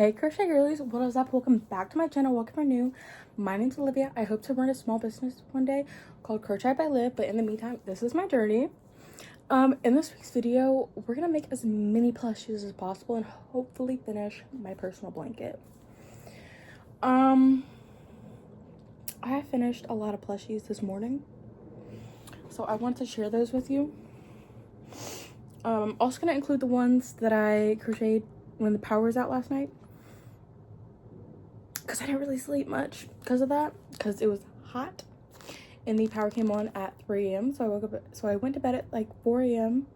Hey crochet girlies, what is up? Welcome back to my channel. Welcome if you're new. My name's Olivia. I hope to run a small business one day called Crochet by Liv, but in the meantime, this is my journey. In this week's video, we're gonna make as many plushies as possible and hopefully finish my personal blanket. I have finished a lot of plushies this morning, so I want to share those with you. I'm also gonna include the ones that I crocheted when the power was out last night, because I didn't really sleep much because of that, because it was hot and the power came on at 3 a.m. so I went to bed at like 4 a.m.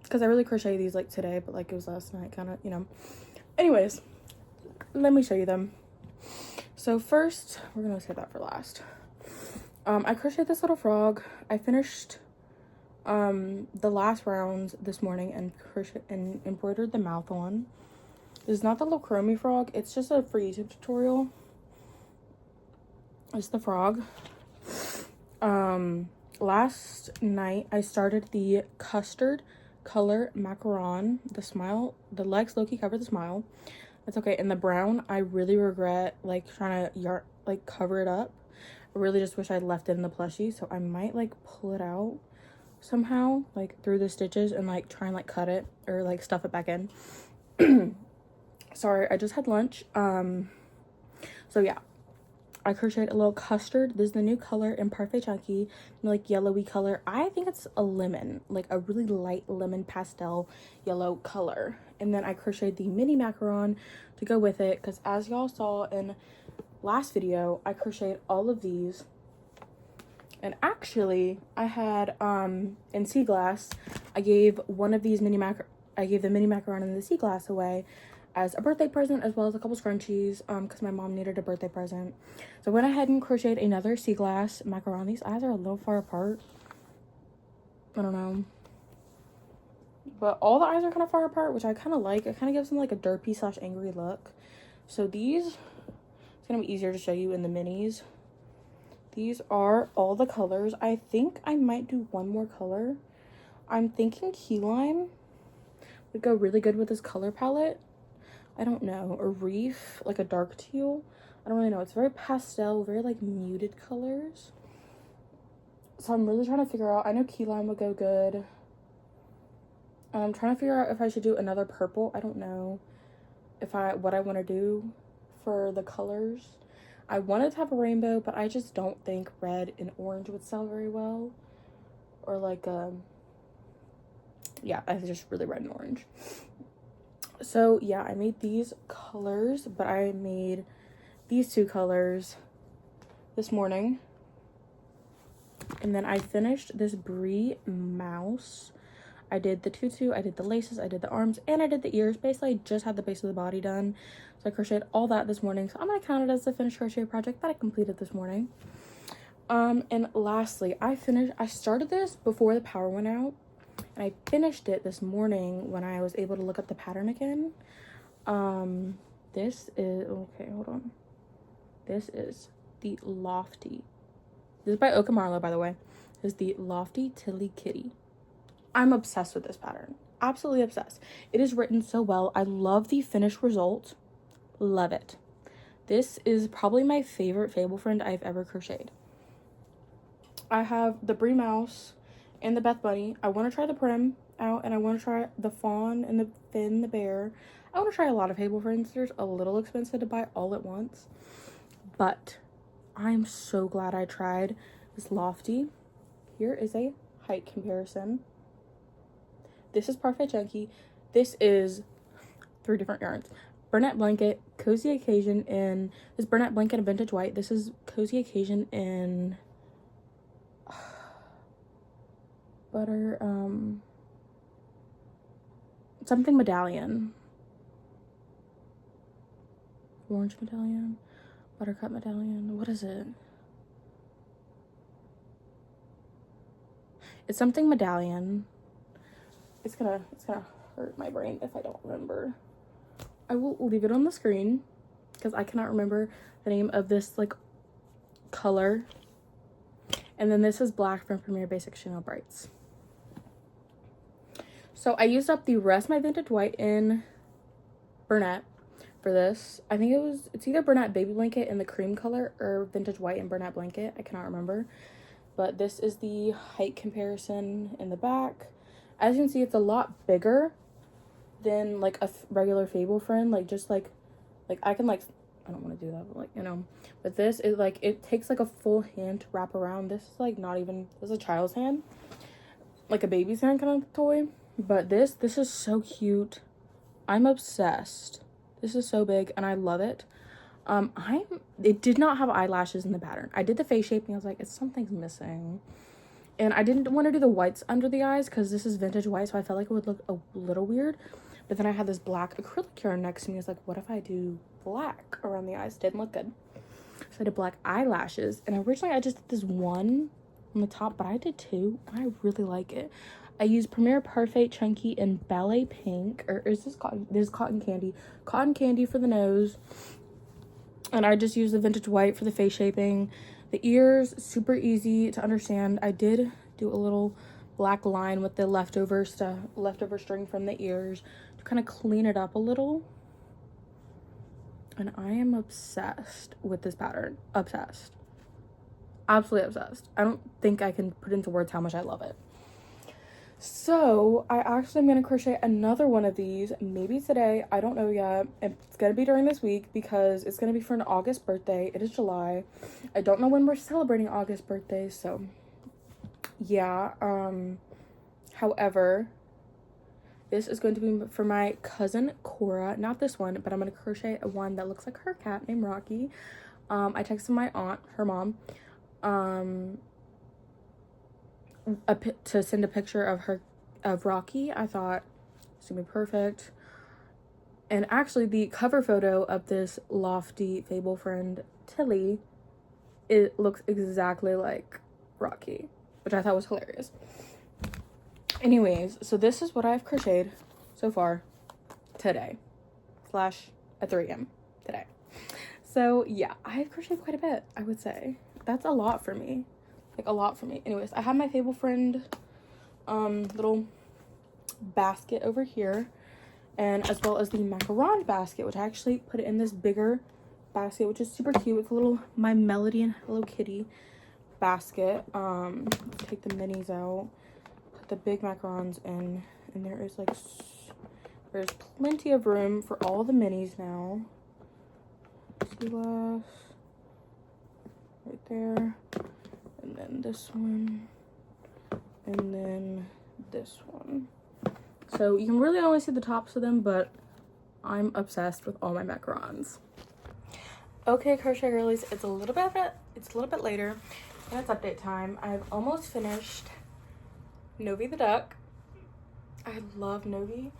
because I really crocheted these like today, but like it was last night, kind of, you know. Anyways, let me show you them. So first, we're gonna save that for last. I crocheted this little frog. I finished the last rounds this morning and embroidered the mouth on. This is not the little chromie frog, it's just a free YouTube tutorial. It's the frog. Last night I started the custard color macaron. The legs low-key cover the smile. That's okay. And the brown, I really regret like trying to cover it up. I really just wish I'd left it in the plushie, so I might like pull it out somehow, like through the stitches, and like try and like cut it or like stuff it back in. Sorry, I just had lunch. So yeah, I crocheted a little custard. This is the new color in Parfait Chunky, like yellowy color. I think it's a lemon, like a really light lemon pastel yellow color. And then I crocheted the mini macaron to go with it, because as y'all saw in last video, I crocheted all of these. And actually, I had in sea glass, I gave one of these the mini macaron in the sea glass away as a birthday present, as well as a couple scrunchies, because my mom needed a birthday present. So I went ahead and crocheted another sea glass macaron. These eyes are a little far apart. I don't know, but all the eyes are kind of far apart, which I kind of like. It kind of gives them like a derpy / angry look. So these, it's gonna be easier to show you in the minis. These are all the colors. I think I might do one more color. I'm thinking key lime would go really good with this color palette. I don't know. Or reef, like a dark teal. I don't really know. It's very pastel, very like muted colors. So I'm really trying to figure out. I know key lime would go good. And I'm trying to figure out if I should do another purple. I don't know what I want to do for the colors. I wanted to have a rainbow, but I just don't think red and orange would sell very well. Or like, yeah, I just really red and orange. So yeah, I made these colors, but I made these two colors this morning. And then I finished this Brie mouse. I did the tutu, I did the laces, I did the arms, and I did the ears. Basically, I just had the base of the body done. So I crocheted all that this morning. So I'm going to count it as the finished crochet project that I completed this morning. And lastly, I started this before the power went out. And I finished it this morning when I was able to look up the pattern again. This is, okay, hold on. This is the Lofty. This is by Marlow, by the way. This is the Lofty Tilly Kitty. I'm obsessed with this pattern. Absolutely obsessed. It is written so well. I love the finished result. Love it. This is probably my favorite Fable Friend I've ever crocheted. I have the Brie mouse and the Beth Bunny. I want to try the Prim out, and I want to try the Fawn and the Finn the Bear. I want to try a lot of Fable Friends. They're a little expensive to buy all at once, but I'm so glad I tried this Lofty. Here is a height comparison. This is Parfait Chunky. This is 3 different yarns. Burnette Blanket, Cozy Occasion in this Burnette Blanket in Vintage White. This is Cozy Occasion in butter, something medallion. Orange medallion, buttercup medallion. What is it? It's something medallion. It's gonna hurt my brain if I don't remember. I will leave it on the screen because I cannot remember the name of this like color. And then this is black from Premier Basic Chanel Brights. So I used up the rest of my Vintage White in Burnette. for this. I think it's either Bernat Baby Blanket in the cream color or Vintage White and Bernat Blanket. I cannot remember. But this is the height comparison in the back. As you can see, it's a lot bigger than like a regular Fable Friend. Like just like I can like, I don't want to do that, but like, you know, but this is like, it takes like a full hand to wrap around. This is like not even, this is a child's hand, like a baby's hand kind of toy. But this is so cute. I'm obsessed. This is so big and I love it. It did not have eyelashes in the pattern. I did the face shaping. I was like, something's missing. And I didn't want to do the whites under the eyes because this is vintage white, so I felt like it would look a little weird. But then I had this black acrylic yarn next to me. I was like, what if I do black around the eyes? Didn't look good. So I did black eyelashes. And originally I just did this one on the top, but I did two. I really like it. I used Premier Parfait Chunky in Ballet Pink. Or is this cotton? This is cotton candy. Cotton candy for the nose. And I just used the vintage white for the face shaping. The ears, super easy to understand. I did do a little black line with the leftover string from the ears to kind of clean it up a little. And I am obsessed with this pattern. Obsessed. Absolutely obsessed. I don't think I can put into words how much I love it. So I actually am going to crochet another one of these maybe today. I don't know yet. It's going to be during this week because it's going to be for an August birthday. It is July. I don't know when we're celebrating August birthdays, so yeah. However, this is going to be for my cousin Cora. Not this one, but I'm going to crochet one that looks like her cat named Rocky. I texted my aunt, her mom, to send a picture of Rocky. I thought it's gonna be perfect. And actually the cover photo of this lofty Fable Friend Tilly, it looks exactly like Rocky, which I thought was hilarious. Anyways, so this is what I've crocheted so far today / at 3 a.m. today. So yeah, I've crocheted quite a bit, I would say. That's a lot for me. Like a lot for me. Anyways, I have my Fable Friend little basket over here, and as well as the macaron basket, which I actually put it in this bigger basket, which is super cute. It's a little My Melody and Hello Kitty basket. Take the minis out, put the big macarons in, and there's plenty of room for all the minis now. See last right there. And then this one, and then this one. So you can really only see the tops of them, but I'm obsessed with all my macarons. Okay, crochet girlies, it's a little bit later, and it's update time. I've almost finished Novie the duck. I love Novie.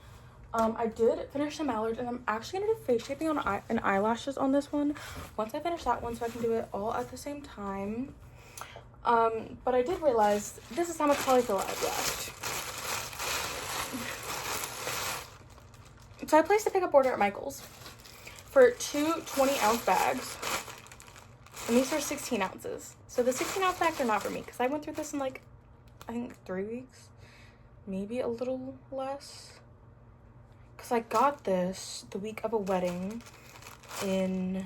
I did finish the mallard, and I'm actually gonna do face shaping and eyelashes on this one once I finish that one, so I can do it all at the same time. But I did realize this is how much polyfill I have left. So I placed a pickup order at Michael's for two 20-ounce bags, and these are 16 ounces. So the 16-ounce bags are not for me because I went through this in like, I think 3 weeks, maybe a little less. Because I got this the week of a wedding in,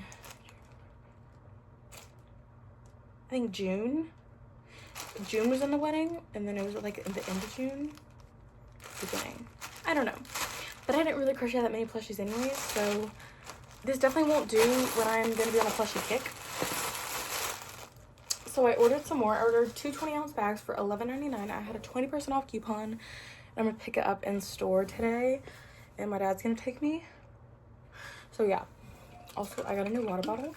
I think June. June was in the wedding, and then it was like in the end of June, beginning. I don't know, but I didn't really crochet that many plushies anyways, so this definitely won't do when I'm gonna be on a plushie kick. So I ordered some more. I ordered two 20-ounce bags for $11.99. I had a 20% off coupon, and I'm gonna pick it up in store today, and my dad's gonna take me. So yeah. Also, I got a new water bottle.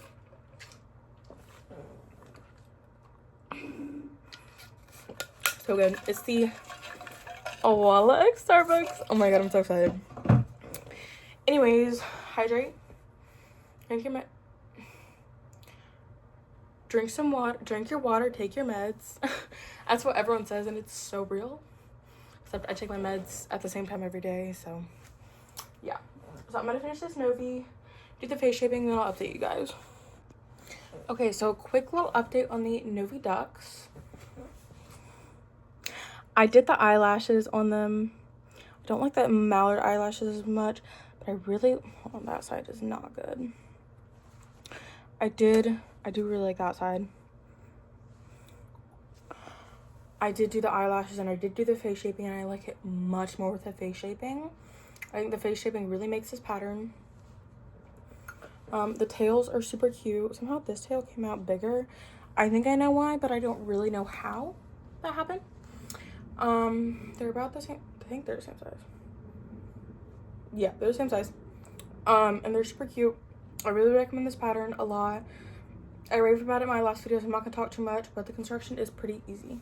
So good. It's the Awala X Starbucks. Oh my god, I'm so excited. Anyways, hydrate. Drink some water. Drink your water. Take your meds. That's what everyone says, and it's so real. Except I take my meds at the same time every day, so yeah. So I'm gonna finish this Novie, do the face shaping, and then I'll update you guys. Okay, so a quick little update on the Novie ducks. I did the eyelashes on them. I don't like the mallard eyelashes as much, But I really, hold on, that side is not good. I do really like that side. I did do the eyelashes and I did do the face shaping, and I like it much more with the face shaping. I think the face shaping really makes this pattern. The tails are super cute. Somehow this tail came out bigger. I think I know why, but I don't really know how that happened. They're about the same. I think they're the same size. Yeah, they're the same size. And they're super cute. I really recommend this pattern a lot. I raved about it in my last video, so I'm not gonna talk too much, but the construction is pretty easy.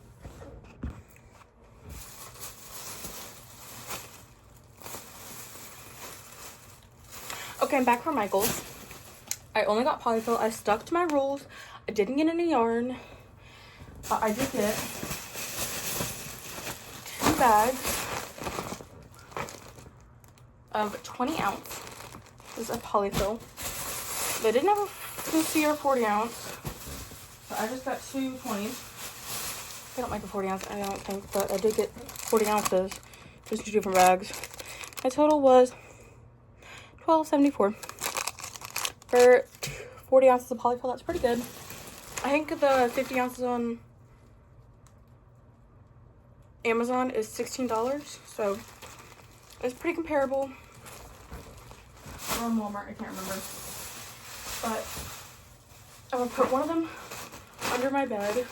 Okay, I'm back from Michael's. I only got polyfill. I stuck to my rules. I didn't get any yarn. I did get 2 bags of 20 ounce. This is a polyfill. They didn't have a 50 or 40 ounce, so I just got 2 20s. They don't make a 40 ounce, I don't think, but I did get 40 ounces, just 2 different bags. My total was $12.74 for 40 ounces of polyfill. That's pretty good. I think the 50 ounces on Amazon is $16, so it's pretty comparable. Or on Walmart, I can't remember. But I'm gonna put one of them under my bed.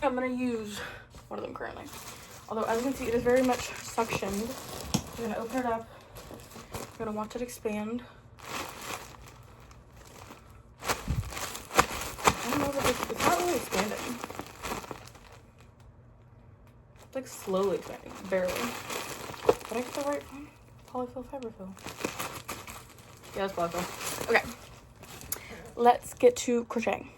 I'm gonna use one of them currently. Although, as you can see, it is very much suctioned. I'm gonna open it up. I'm gonna watch it expand. I don't know if it's not really expanding. It's like slowly expanding, barely. But I get the right polyfill fiber fill. Yeah, that's polyfill. Okay, let's get to crocheting.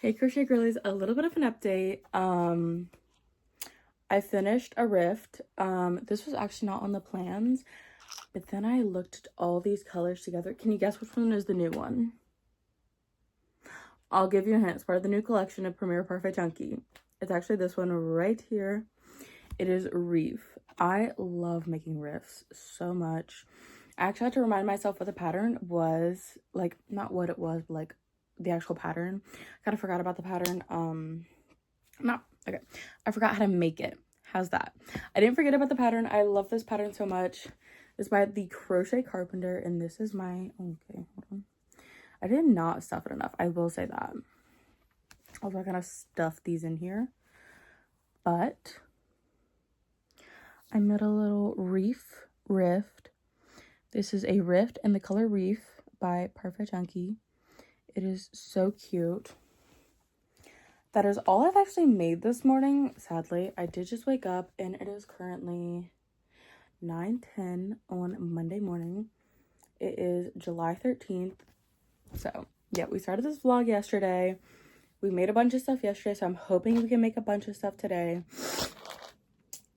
Hey crochet girlies, a little bit of an update. I finished a rift. This was actually not on the plans, but then I looked at all these colors together. Can you guess which one is the new one? I'll give you a hint. It's part of the new collection of Premier Parfait Chunky. It's actually this one right here. It is Reef. I love making rifts so much. I actually had to remind myself what the pattern was, like not what it was, but like the actual pattern. Kind of forgot about the pattern. I forgot how to make it. How's that? I didn't forget about the pattern. I love this pattern so much. It's by the Crochet Carpenter, and this is my, okay, hold on. I did not stuff it enough. I will say that. I was not gonna stuff these in here, but I made a little rift. This is a rift in the color Reef by Parfait Chunky. It is so cute. That is all I've actually made this morning. Sadly, I did just wake up and it is currently 9:10 on Monday morning. It is July 13th. So yeah, we started this vlog yesterday. We made a bunch of stuff yesterday, so I'm hoping we can make a bunch of stuff today.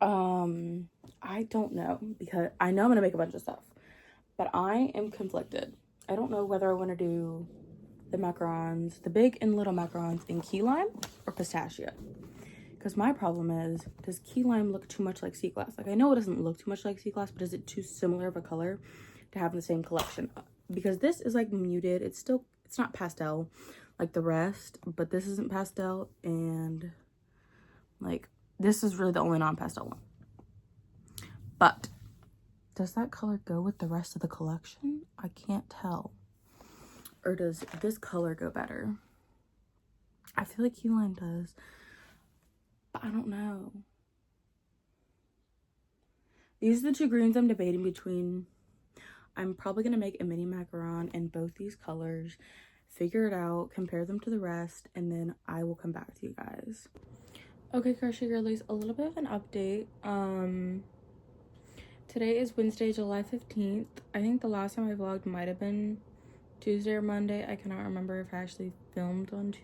I don't know, because I know I'm gonna make a bunch of stuff, but I am conflicted. I don't know whether I want to do the macarons, the big and little macarons in key lime or pistachio. Because my problem is, does key lime look too much like sea glass? Like, I know it doesn't look too much like sea glass, but is it too similar of a color to have in the same collection? Because this is like muted. It's not pastel like the rest, but this isn't pastel, and like this is really the only non-pastel one. But does that color go with the rest of the collection? I can't tell. Or does this color go better? I feel like key lime does, but I don't know. These are the two greens I'm debating between. I'm probably gonna make a mini macaron in both these colors, figure it out, compare them to the rest, and then I will come back to you guys. Okay, crochet girlies, a little bit of an update. Today is Wednesday, July 15th. I think the last time I vlogged might have been Tuesday or Monday. I cannot remember if I actually filmed on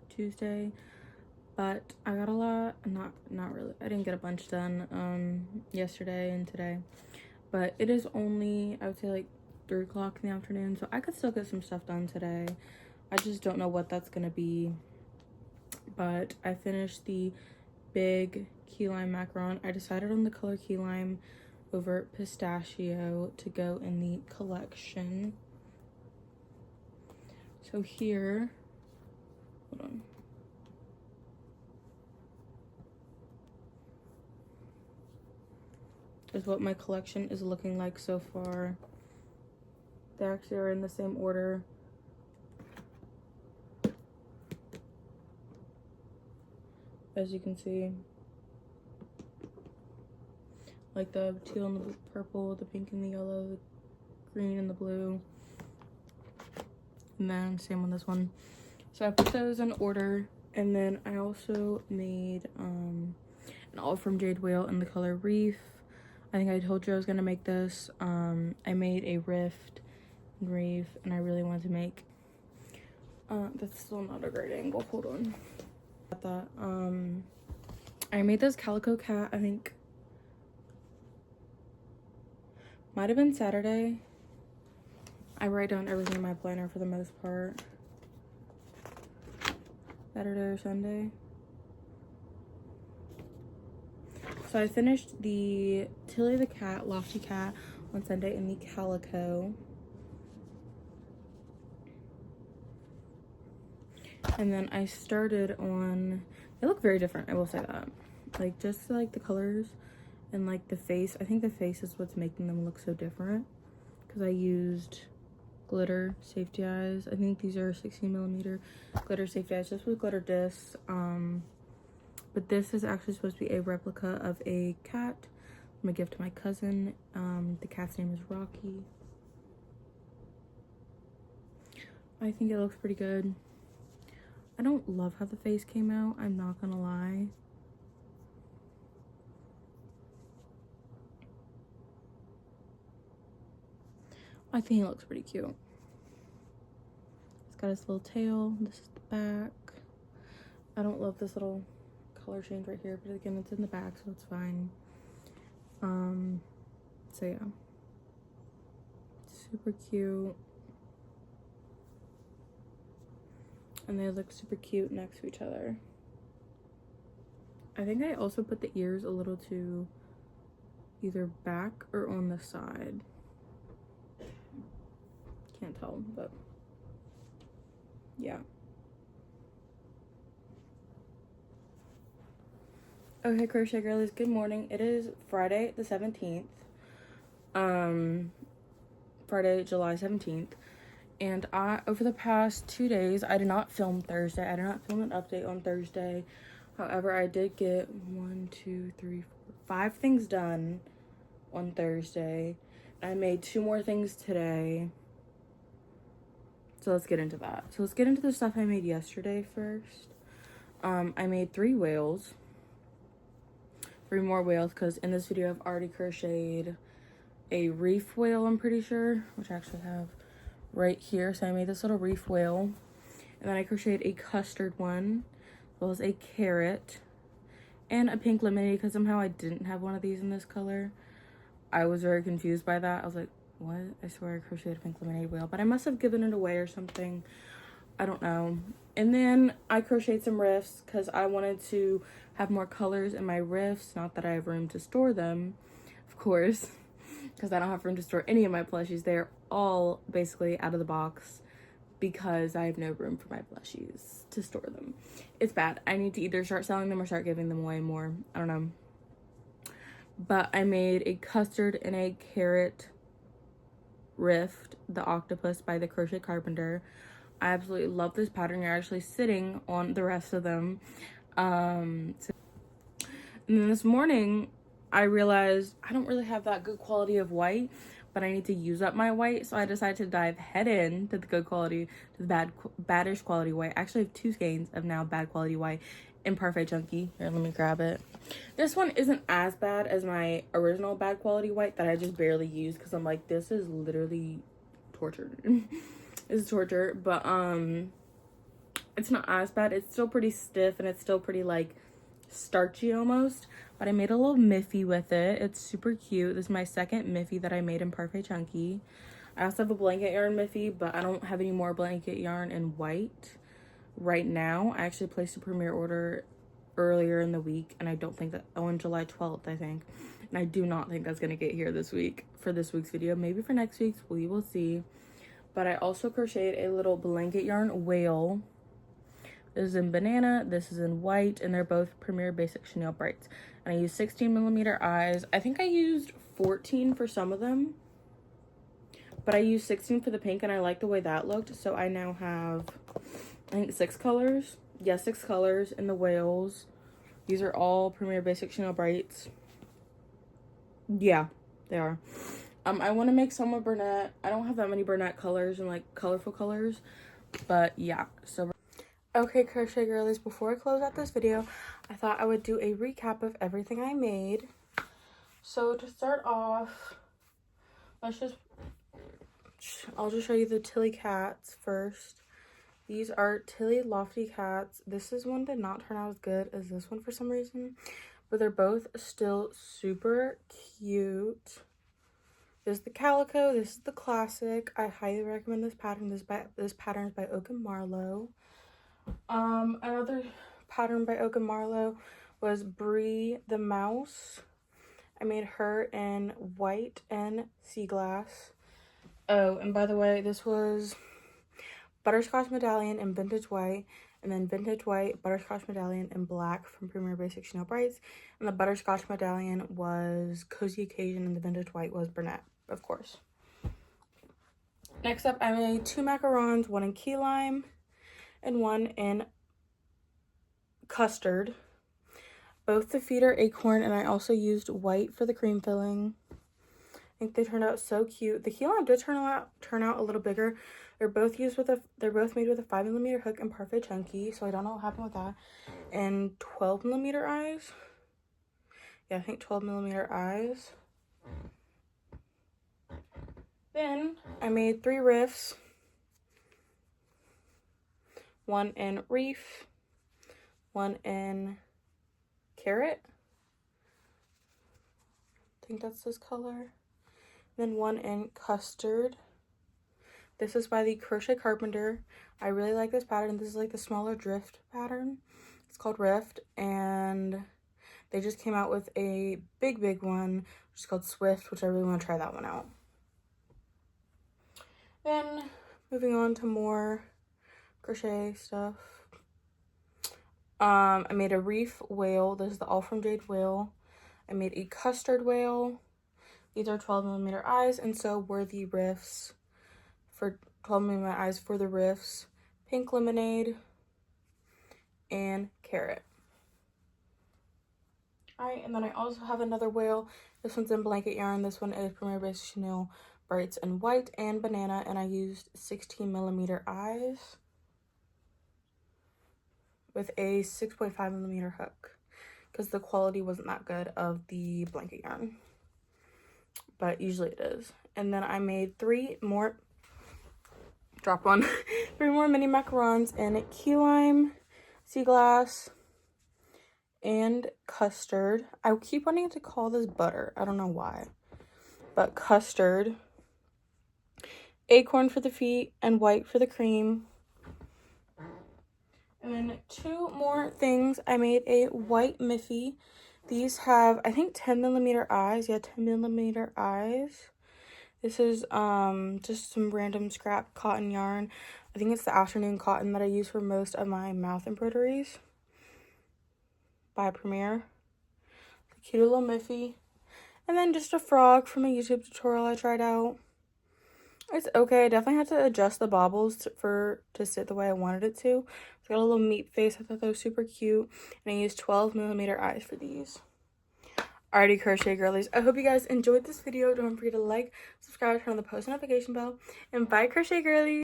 Tuesday, but I got a lot, not really. I didn't get a bunch done yesterday and today, but it is only, I would say, like 3 o'clock in the afternoon, so I could still get some stuff done today. I just don't know what that's gonna be. But I finished the big key lime macaron. I decided on the color key lime over pistachio to go in the collection. So here, hold on. Is what my collection is looking like so far. They actually are in the same order. As you can see, like the teal and the purple, the pink and the yellow, the green and the blue, and then same on this one. So I put those in order, and then I also made an allfromjade whale in the color Reef. I think I told you I was gonna make this. I made a rift in Reef, and I really wanted to make that's still not a great angle, hold on. That I made this calico cat, I think might have been Saturday. I write down everything in my planner for the most part. Saturday or Sunday. So I finished the Tilly the cat, Lofty cat on Sunday in the calico. And then I started on, they look very different, I will say that. Like, just like the colors and like the face. I think the face is what's making them look so different, because I used glitter safety eyes. I think these are 16mm glitter safety eyes, just with glitter discs. But this is actually supposed to be a replica of a cat. I'm gonna give to my cousin. The cat's name is Rocky. I think it looks pretty good. I don't love how the face came out, I'm not gonna lie. I think it looks pretty cute. It's got its little tail. This is the back. I don't love this little color change right here, but again, it's in the back, so it's fine. So yeah, super cute, and they look super cute next to each other. I think I also put the ears a little too either back or on the side. Can't tell, but yeah. Okay, crochet girlies, good morning. It is Friday the 17th. Friday, July 17th. And over the past 2 days, I did not film Thursday. I did not film an update on Thursday. However, I did get 5 things done on Thursday. I made 2 more things today. So let's get into that. So let's get into the stuff I made yesterday first. I made 3 whales. 3 more whales, because in this video I've already crocheted a reef whale, I'm pretty sure, which I actually have right here. So I made this little reef whale, and then I crocheted a custard one, as well as a carrot and a pink lemonade, because somehow I didn't have one of these in this color. I was very confused by that. I was like, what? I swear I crocheted a pink lemonade whale, but I must have given it away or something. I don't know. And then I crocheted some rifts because I wanted to have more colors in my rifts. Not that I have room to store them, of course, because I don't have room to store any of my plushies. They're all basically out of the box because I have no room for my plushies to store them. It's bad. I need to either start selling them or start giving them away more. I don't know. But I made a custard and a carrot rift, the octopus by the Crochet Carpenter. I absolutely love this pattern. You're actually sitting on the rest of them. And then this morning, I realized I don't really have that good quality of white, but I need to use up my white. So I decided to dive head in to the good quality, to the baddish quality white. I actually have 2 skeins of now bad quality white in Parfait Chunky. Here, let me grab it. This one isn't as bad as my original bad quality white that I just barely used, because I'm like, this is literally torture. This is torture, but it's not as bad. It's still pretty stiff, and it's still pretty like starchy almost, but I made a little miffy with it. It's super cute. This is my second miffy that I made in Parfait Chunky. I also have a blanket yarn miffy, but I don't have any more blanket yarn in white right now. I actually placed a premiere order earlier in the week, and I don't think that, on July 12th, I think, and I do not think that's gonna get here this week for this week's video. Maybe for next week's, we will see. But I also crocheted a little blanket yarn whale. This is in banana, this is in white, and they're both Premier Basic Chenille Brights. And I used 16mm eyes. I think I used 14 for some of them, but I used 16 for the pink, and I like the way that looked. So I now have, I think, 6 colors. Yeah, 6 colors in the whales. These are all Premier Basic Chenille Brights. Yeah, they are. I want to make some with Burnett. I don't have that many Burnett colors and like colorful colors, but yeah. So okay, crochet girlies, before I close out this video, I thought I would do a recap of everything I made. So to start off, I'll just show you the Tilly cats first. These are Tilly Lofty cats. This is one did not turn out as good as this one for some reason, but they're both still super cute. This is the calico. This is the classic. I highly recommend this pattern. This pattern is by Oak and Marlow. Another pattern by Oak and Marlow was Brie the mouse. I made her in white and sea glass. Oh, and by the way, this was butterscotch medallion in vintage white, and then vintage white butterscotch medallion in black from Premier Basic Chenille Brights, and the butterscotch medallion was Cozy Occasion, and the vintage white was Burnett, of course. Next up, I made 2 macarons, one in key lime and one in custard. Both the feet are acorn, and I also used white for the cream filling. I think they turned out so cute. The key lime did turn out a little bigger. They're both made with a 5mm hook and Parfait Chunky, so I don't know what happened with that. And 12mm eyes. Yeah, I think 12mm eyes. Then I made 3 rifts. One in reef, one in carrot. I think that's this color. Then one in custard. This is by the Crochet Carpenter. I really like this pattern. This is like the smaller drift pattern. It's called Rift, and they just came out with a big one, which is called Swift, which I really want to try that one out. Then moving on to more crochet stuff. I made a reef whale. This is the allfromjade whale. I made a custard whale. These are 12mm eyes, and so were the rifts for 12mm eyes for the rifts. Pink lemonade and carrot. Alright, and then I also have another whale. This one's in blanket yarn. This one is Premier Base Chenille Brights in white and banana, and I used 16mm eyes with a 6.5mm hook because the quality wasn't that good of the blanket yarn, but usually it is. And then I made 3 more, drop one, 3 more mini macarons in key lime, sea glass, and custard. I keep wanting to call this butter. I don't know why, but custard, acorn for the feet, and white for the cream. And then 2 more things. I made a white miffy. These have, I think, 10mm eyes. Yeah, 10mm eyes. This is just some random scrap cotton yarn. I think it's the afternoon cotton that I use for most of my mouth embroideries by Premier. Cute little miffy. And then just a frog from a YouTube tutorial I tried out. It's okay. I definitely had to adjust the bobbles to sit the way I wanted it to. It's got a little meat face. I thought that was super cute. And I used 12mm eyes for these. Alrighty, crochet girlies. I hope you guys enjoyed this video. Don't forget to like, subscribe, turn on the post notification bell. And bye, crochet girlies.